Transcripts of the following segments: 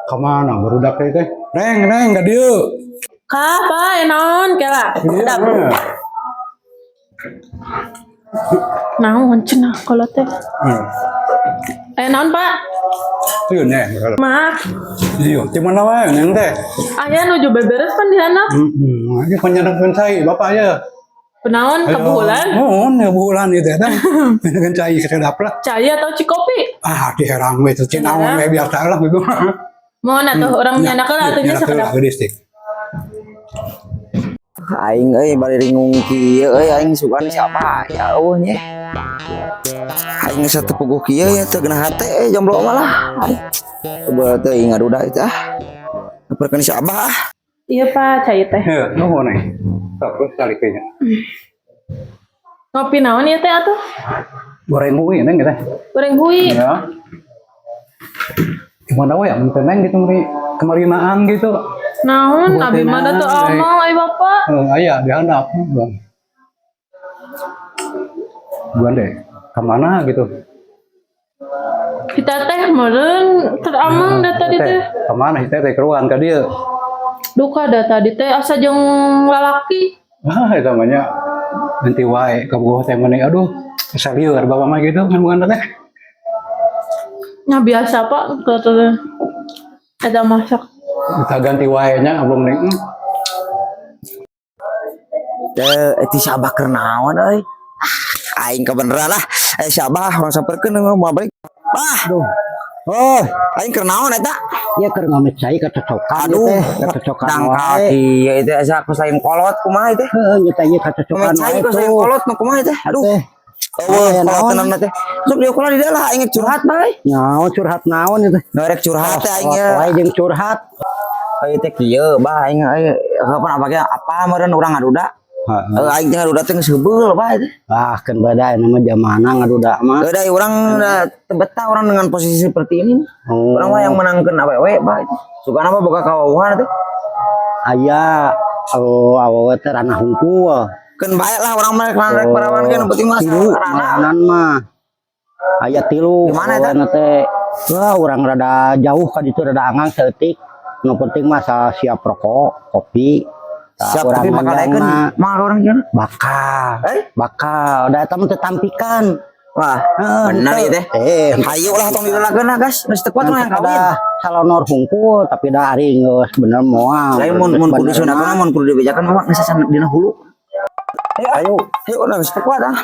Kemana barudak teh? Neng, ka dieu. Kah, Pak, naon kela? Udah. Naon cenah kalau teh. Naon, Pak? Ieu neng. Maaf. Ieu, di mana wae neng teh? Aya nuju beberes pan di handap. Ieu panjangkeun cai bapak ya. Penaon kebulan? Oh, ne bulan ieu teh tah. Dengan cai sedap lah. Cai atau cikopi? Ah, di herang we teh cinaon we biasa lah gitu. Mohon atuh urang nyanakeun atunya sakedap. Aing euy bari ringung kieu euy aing sugan siapa ya eueuh nya. Aing geus tepuguh kieu ya teu geunah hate jomblo malah. Coba teh ngaduda itu Perkeun si Abah. Iya Pak, cai teh. Heuh, nuhun nih. Sok kali kayaknya. Ngopi naon ieu teh atuh? Goreng bui neng teh. Goreng hui. Ya. Gimana we mun teh neng gitu kemarinaan gitu. Naon abi mah da teu amal ai Bapak. Aya di handap. Buan deh. Kemana gitu? Kita teh meureun teu amal da tadi teh. Kemana kita teh keruan ka dieu? Duka da tadi teh asa jeung lalaki. Ah, eta mah nya nanti wae kabuh teh meuni aduh, asa lieur bapak mah gitu ngan teh. Nya biasa Pak teh. Ada masak. Kita ganti wae nya abang ning. Teh eta si Abah keur naon euy? Aing kebeneran lah. Si Abah orang samperkeun mau balik. Duh. Oh, aing keur naon eta? Ya keur ngamet cai kacocokan Aduh, teh, kacocokan dang wae. kaki ya itu asa aku sayang kolot kumaha teh. Heeh, nya teh ieu kacocokan Ngamet cai wae ku sayang tuh. kolot mah kumaha teh. Aduh. Teh. Eueuh, kolot tenan teh. Sok dia kula di dalah aing curhat bae. Nyaho curhat naon ieu teh? Ngarek curhat teh aing Wae ya. jeung curhat. Ieu teh kieu bah aing kapan apa meureun urang ngaduda. Aing teh ngaduda teh geus heubeul bae teh. Ah, keun bada nama zamanna ngaduda mah. Euy da urang teu betah urang dengan posisi seperti ini. Oh. Urang mah yang menangkeun awewe bae. Sugana mah boga kawauhan teh. Aya awewe teh ranah hungkul. Keun bae lah urang mah rek parawan kan penting mah Makanan mah. Aya 3. Di mana eta? Awena teh. Wah, urang rada jauh ka ditu rada angang saeutik. Nu penting mah siap rokok, kopi. Siap tapi bakal daekeun mah urang kieu. Bakal. Bakal. Da eta mah teu tampikan. Wah, bener ieu teh. Hayu lah tong didolakeun gas. Geus teu kuat mah yang kawin. Salonor hungkul tapi da ari geus bener moal. Lain mun kudu sunatna mun kudu dibejakan mah geus asa dina hulu. Ayo urang geus teu kuat ah.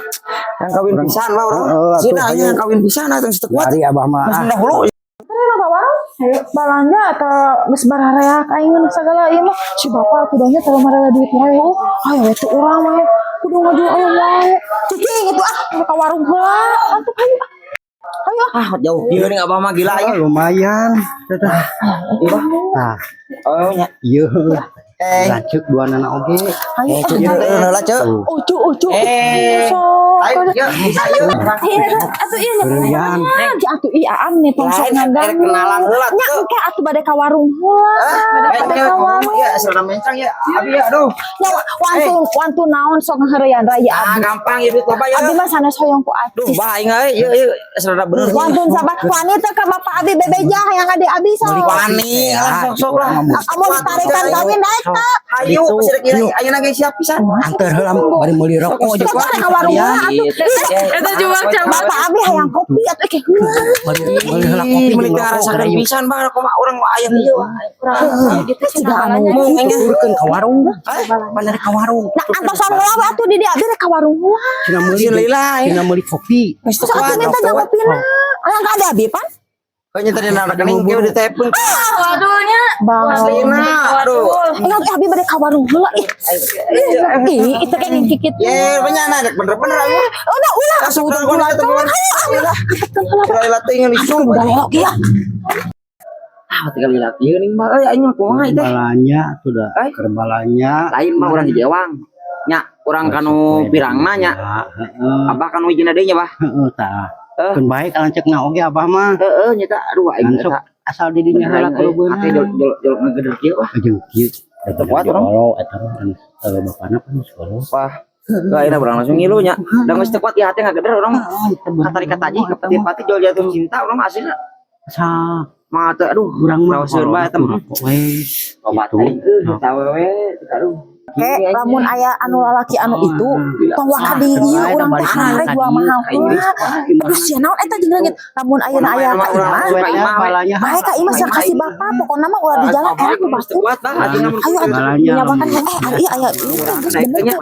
Yang kawin pisan mah urang. Cina nya yang kawin pisan atuh geus teu kuat. Ari abah mah. Geus dina hulu. Ayo balanja atau geus barareak aing sagala ieu mah si bapak kudanya teu marela duit wae. Ayo itu urang mah kudu ngajual aya wae. Cicing itu ka warung heula. Atuh ayo. Ayo. Jauh kieu ning abah mah gila aya. Lumayan. Nah, Oh nya. ieu lanceuk dua anak oge. Ayo. Heula ceuk. Ucu. Ayo bisa ieu. Atuh ieu nya. Berian. Atuh ieu aan nih tongsok ngandang. Kenalan heula Nya engke atuh bade ka warung heula. Bade ka warung. Ya serana mencang ya. Abi ya aduh. Nya wantun naon sok ngaheurean raya Ah abi. gampang ya duit loba ya. Abi mah sanes hoyong ku Duh artis. bah aing ieu serana bener. Wantun sabar wanita ka bapak abi bebejah yang ade abi sok. Wani sok lah. Amun tarikan kawin daek ta. Ayo pasti kira ayeuna ge siap pisan. Antar heula bari meuli rokok Sok ka warung heula atuh. Eta jual bapak abi hayang kopi atuh ke. Meuli heula kopi Meuli teh rasakeun pisan bah kumaha urang mah aya ieu. Gitu cenah anu. Mung engge turkeun ka warung. bener ka warung. Nah antosan heula atuh di dia abi rek ka warung heula. Cina meuli. Alhamdulillah. Cina meuli kopi. Geus teu Sok kuat. atuh minta jawabina. Aya ka ada abi pan? Kayaknya tadi nana rekening kieu ditepeung. Waduhnya. Aslina. Aduh. Enggak abi bade ka warung heula. Ih, itu kayak ngikit. Ya, benyana rek bener-bener ayo. Udah. Asup ka kono teman. Lila teuing Aduh, udah lelok ya. Tinggal lila teuing ning mah euy aing mah kumaha teh. Balanya sudah kerbalanya. Lain mah urang di Jawang. Nya, urang kanu pirangna nya. Heeh. Abah kanu hijina deui nya, Bah. Heeh tah. Keun bae lanceuk na oge abah mah. Heeh, nya tah aduh aing Langsung eta. asal di dinya heula kulubeuna. Ake jol ngegeder kieu wah. Jeung kieu. Eta kuat urang. Kalau eta mah bapana kan sekolah. Wah. Ayeuna urang langsung ngilu nya. Da geus teu kuat ieu hate ngageder urang. Katarik kataji ke petir pati jol jatuh cinta urang aslinya. Sa mata aduh Urang mah Rawaseun bae tem. Obat Tahu we aduh. lamun aya anu lalaki anu itu tong waka di ieu urang teh arek jual mahal heula. Aduh sia naon eta jeung leungit. Lamun ayeuna aya ka imah, bae ka imah sia kasih bapak pokona mah ulah di jalan erek nu pasti. Ayo atuh nyawakan ari aya geus bener.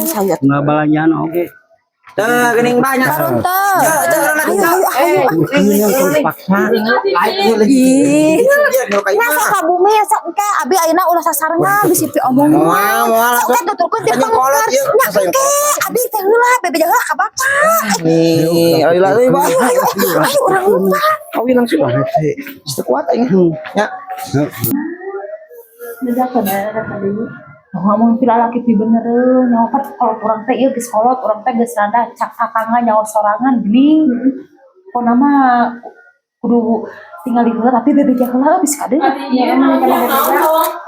Saya ngabalanjaan oge. Teh geuning banyak. tarung teh. Ayo. Paksa. Ngasa ka bumi sok engke abi ayeuna ulah sasarengan bisi pi omong. Moal Sok tutulkeun ti pangkar. Nya engke abi teh heula bebe heula ka bapak. nih ayo euy bah. Ayo urang lupa. Kawin langsung. Sekuat aing. Ya. Bedakeun tadi. Ngomong pila laki pi bener nyawa kalau urang teh ieu geus kolot urang teh geus rada cak kakangga nyawa sorangan geuning. Pokona mah kudu tinggal di heula tapi bebe heula bisa ka deui.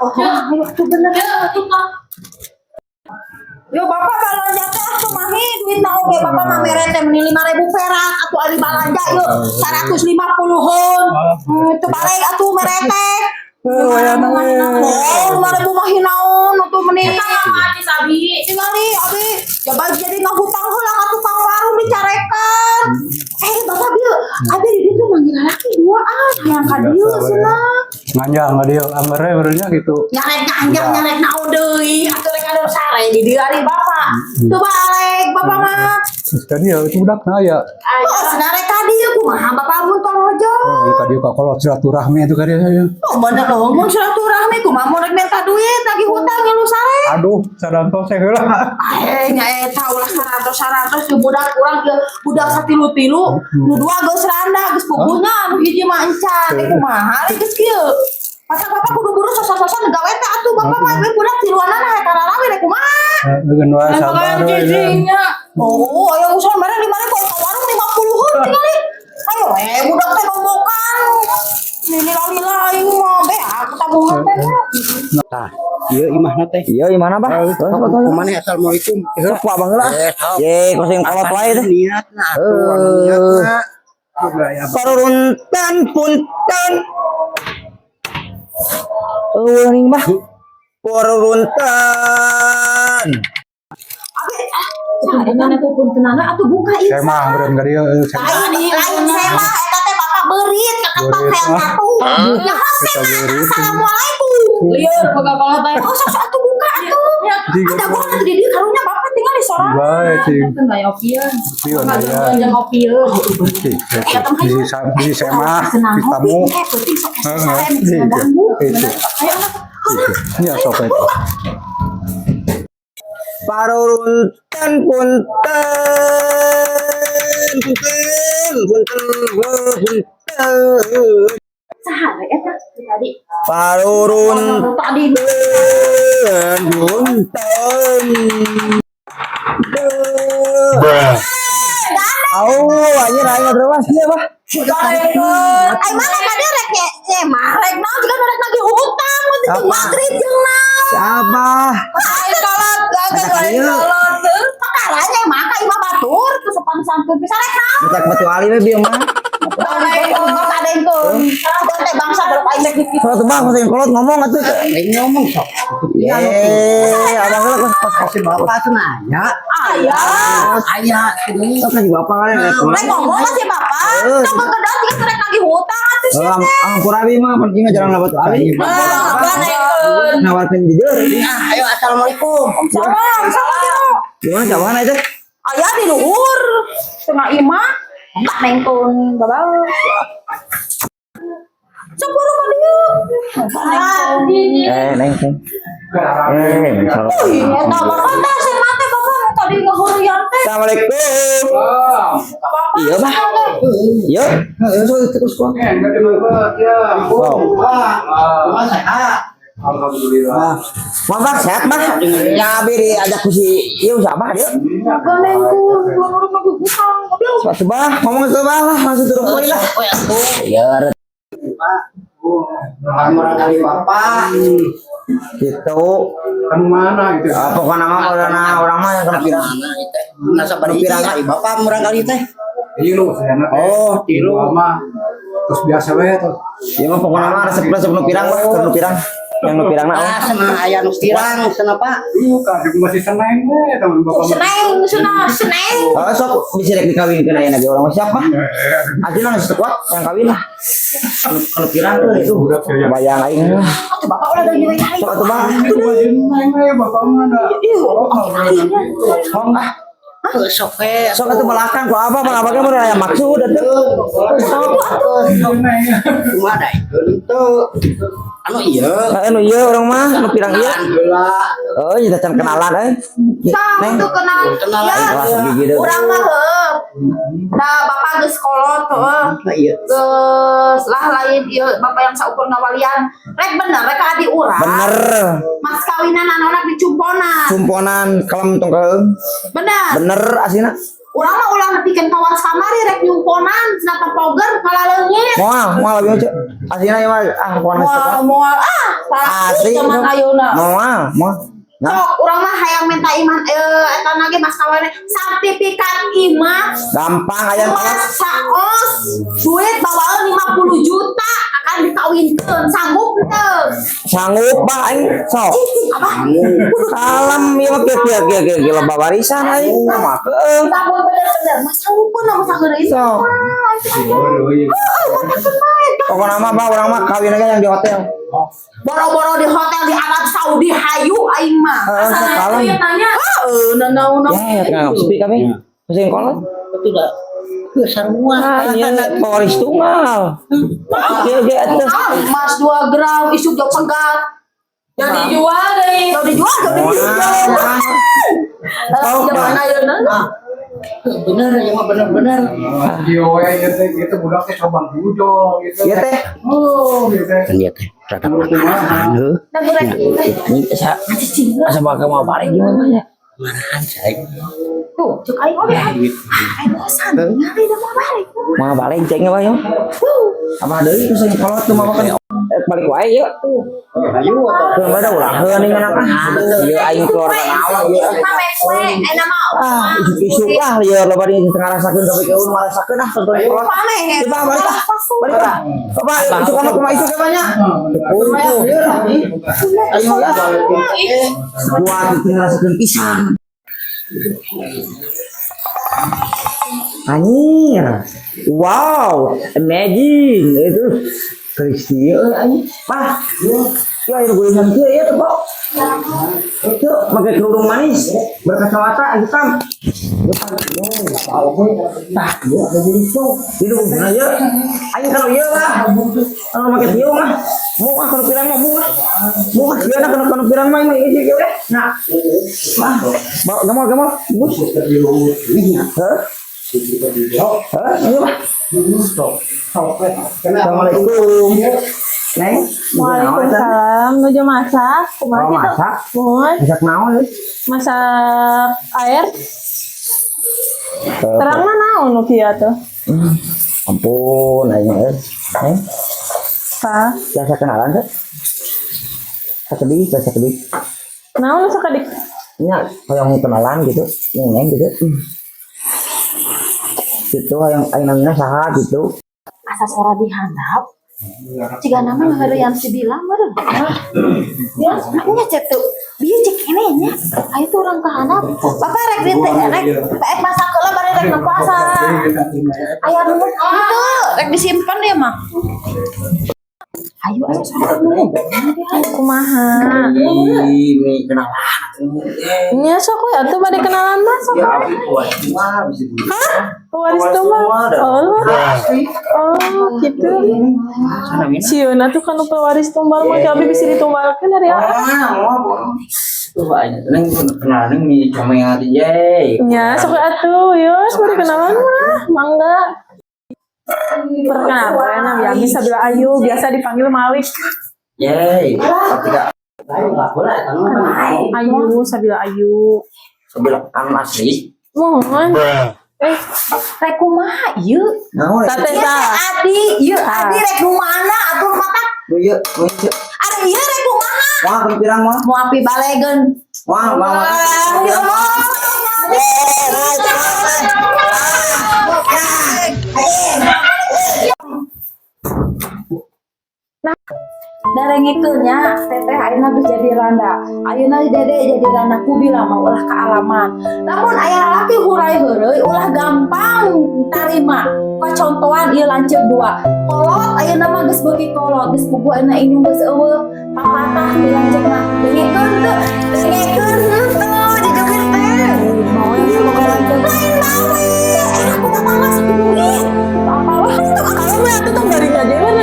Oh, ayo tuh bener. Yo bapak balanja teh atuh mahi duit na oge bapak mah mere teh meuni 5.000 perak atuh ari balanja yo 150-hun. Teu balik atuh mere teh. Wayana we. 5.000 mah hinaon atuh meuni. Eta mah di sabi. Tingali abi coba jadi ngahutang heula ka tukang warung dicarekan. Bapak bieu abi di ditu manggil laki duaan hayang ka dieu cenah. Manjang ka dieu amere benernya gitu. Nyarek kanjang nyarek naon deui atuh rek anu sare di dieu ari bapak. Teu balik bapak mah. Terus ka dieu itu budakna aya. Oh, senare ka dieu kumaha bapak mun torojo. Oh, ka dieu ka kolot silaturahmi itu ka dieu aya. Oh, bener loh mun silaturahmi kumaha mun rek minta duit lagi hutang ngilu sare. Aduh, sadantos teh heula. Nya eta ulah 100 budak urang ge budak satilu-tilu, nu dua geus randa geus puguhnya anu hiji mah encan kumaha rek geus kieu. Masa bapak kudu buru sosok-sosok gawe teh atuh bapak mah budak tiluanana rek kararawi rek kumaha. Eueun wae sabar we. Oh, ayo usul mere 5.000 ka warung 50-hun tinggali. Ayo budak teh ngomongkan. Lila-lila aing mah be aku tabungan teh. Tah, ieu imahna teh. Iya gimana bah? Kumane assalamualaikum. Sok apa bang lah? Ye kosong kolot wae teh. Niatna atuh. Paruruntan punten. Eueuing bah. Paruruntan. Sadengan aku pun tenana atuh buka ieu. Saya mah beureun ka dieu. Lain saya mah eta teh bapak beurit keketok hayang satu. Ya hose assalamualaikum. Lieur boga kolot teh. Oh sok atuh buka atuh. Ada gua atuh di dieu karunya bapak tinggal di sorang. Bae cing. Bae opieun. Pion aya. Jeung opieun. Di saya mah di tamu. Penting sok sare bisa ganggu. Iya sok eta. Paruruntan punten. Sahare eta tadi. Paruruntan Tadi punten. Anjir aing terus ieu bah. Ai mana ka dia rek marek naon juga rek lagi hutang mun teu maghrib jeung naon. Siapa? Ai kolot kolot. Pakaranya mah ka imah batur ke sopan santun bisa rek naon. Budak batuali we bieu mah. Kadengkeun. Teh bangsa baru aing rek dikit. Kalau tebang kosong kolot ngomong atuh. Aing ngomong sok. Abang lah pas Kasih bapak senanya. Aya. Aya kieu. Kan di bapak kan Rek ngomong sih bapak. Tong kegedean juga rek lagi hutang atuh sih. Ampurabi mah penting jarang labat ali. Kadengkeun. Nawarkeun jujur. Ayo assalamualaikum. Salam. Gimana jawaban itu? Aya di luhur tengah imah tak nengkon babal sepuluh ka dieu Neng. eta bapak teh sen mate bapak tadi ngahurian teh Assalamualaikum. Iya, Bah. Iya. Terus kok. Alhamdulillah. Mabak sehat, Bah. Ya biri ajak ku si ieu siapa dia? ganengku urang lagi hutang Sepatu Bah, ngomong itu Bah lah, langsung turun poin lah. Iya, Murah kali bapak. gitu. Kan mana gitu. Pokoknya nama orang mah yang kena pirang. Nasa bari pirang kali bapak murah kali teh. Ini lu saya Oh, tilu mah terus biasa we tuh. Ya mah pokoknya mah resep-resep nu pirang lah, nu pirang. Yang nu pirang Ah, sana aya nu pirang, sana Pak. Kan masih seneng we teman bapak. Seneng. Oh, sok bisa rek dikawinkeun aya lagi orang siapa? Ajeuna geus kuat yang kawin lah. Nu pirang tuh itu bayang aing. Atuh bapak ulah dari nyuwin. Sok atuh Bang. Masih seneng we bapak mana. Hong ah. Sok we. Sok atuh belakang ku apa malah bagaimana mun aya maksud atuh. Kumaha da itu? Anu ieu. Anu ieu urang mah nu pirang ieu. Alhamdulillah. Oh, kita can kenalan Sang tuh kenal. Ya. kelas gigi deh. Urang mah heuh. Da bapak geus kolot heuh. Iya. Geus lah lain ieu bapak yang saukur ngawalian. Rek bener rek adi urang. Bener. Mas kawinan anak dicumponan. Cumponan kalem tong kalem. Bener. Bener asina. Urang mah ulah nepikeun kawas kamari rek nyumponan cenah poger kalaleungit. Moal lebih aja. Asina ya mah pokona Moal asli zaman ayeuna. moal. Nah, Sok urang mah hayang minta iman eta na ge mas kawane sertifikat imah. gampang aya Mas saos duit bawaan 50 juta akan dikawinkeun sanggup teu? sanggup Bang aing sok. Apa? Kalem ieu mah kieu loba warisan aing makeun. Sampun bener-bener mas sanggup pun mah sageureuy. Sok. Pokona mah Bang urang mah kawin aja yang di hotel. Boro-boro di hotel di Arab Saudi hayu aing mah. Sok kalem. Heeh, nanaon. Ya, tengah sepi kami. Mesin kolot. Betul dah. Sarua. Hanya polis tunggal. Oke, atuh. Mas 2 gram isuk jauh pegat. Yang dijual deh. Yang dijual jadi dijual. Kalau zaman ayeuna Bener ya mah bener-bener. Iya we itu budak teh coba bujol gitu. Iya teh. Oh, gitu. Kan dia teh rada marahan heuh. dan goreng. Ini asa bakal mau balik gimana ya? Marahan saya. Tuh, cek aing oge. Aing bosan. Nyari dah mau balik. Mau balik cengnya Bang. Apa deui terus yang kolot tuh mau kan balik wae yuk. Ayo atuh. Teu ada ulah heuh ning anak. Ieu aing keluarga awak ieu. Mame kue, enak mau. Isuk lah ya loba di tengah rasakeun tapi keun marasakeun ah contohnya kolot. Mame. Coba balik ah. Balik ah. Coba isuk kana kumaha isuk banyak. Kumpul. Ayo ya. Buat di tengah rasakeun pisan. Anjir. Wow, amazing. Itu Kristia anjir. Pak. Ya itu gulisan kieu ya tuh, Pak. Itu pakai kerudung manis, berkacamata hitam. Tah, dia ada di situ. Hidung aja. Ayo kalau ieu lah. Kalau pakai tiung mah. Mau kalau pirang mah mau. Mau dia nak kalau pirang mah ini ieu we. Nah. Bawa gamal. Bus. Hah? Hah? Ayo lah. Assalamualaikum. Neng, Waalaikumsalam. Nuju masak. Kumaha kitu? masak? Mohon. Masak naon? Masak air. Terang mah naon nu kieu tuh? Ampun, ayo Ka. biasa kenalan kan? Biasa kedih. Naon nu sakadik? Nya, yang kenalan gitu, neng gitu. Gitu, yang namanya saha gitu. Asa sora dihandap. Jika nama nggak ada yang dibilang baru. Ya, makanya cek tuh. Bieu cek ini nya. Ayo tuh orang kehandap. Bapak rek di rek masak heula bari rek puasa. Aya nu gitu, rek disimpan ya mah. Ayo sore dulu. Kumaha? Ini kenalan. Nya sok we atuh bade kenalan mah sok. Hah? Waris tumbal. Oh, gitu. Sieuna tuh kan pewaris tumbal mah abi bisa ditumbalkeun hari Kenalan nih cuma yang hati jay. nya sok we atuh yos bade kenalan mah mangga. Perkenalkan ya bisa bila Ayu biasa dipanggil Malik. Yay, ketika Ayu sabila Ayu. sebelah kan asli. Mohon. Rek kumaha ieu? Naon? Tante sa. Adi, ieu Adi rek mana atuh mata? Iya, Ari ieu rek kumaha? wah pirang mah. Mau api balegeun. Wah, Darengikeunnya teteh ayeuna geus jadi randa. Ayeuna dede jadi randa kubila mah ulah kaalaman. Namun aya lalaki hurai heureuy ulah gampang tarima. Kacontohan ieu lanceuk dua. Kolot ayeuna mah geus beuki kolot, geus puguh ayeuna indung geus eueuh. Papatah di lanceukna. Dengekeun teu? Dengekeun henteu dijeukeun teh. Mau yang sama lanceuk. Lain bae. Aku tak mangga sakitu. Apa lah itu kalau mah atuh tong garing aja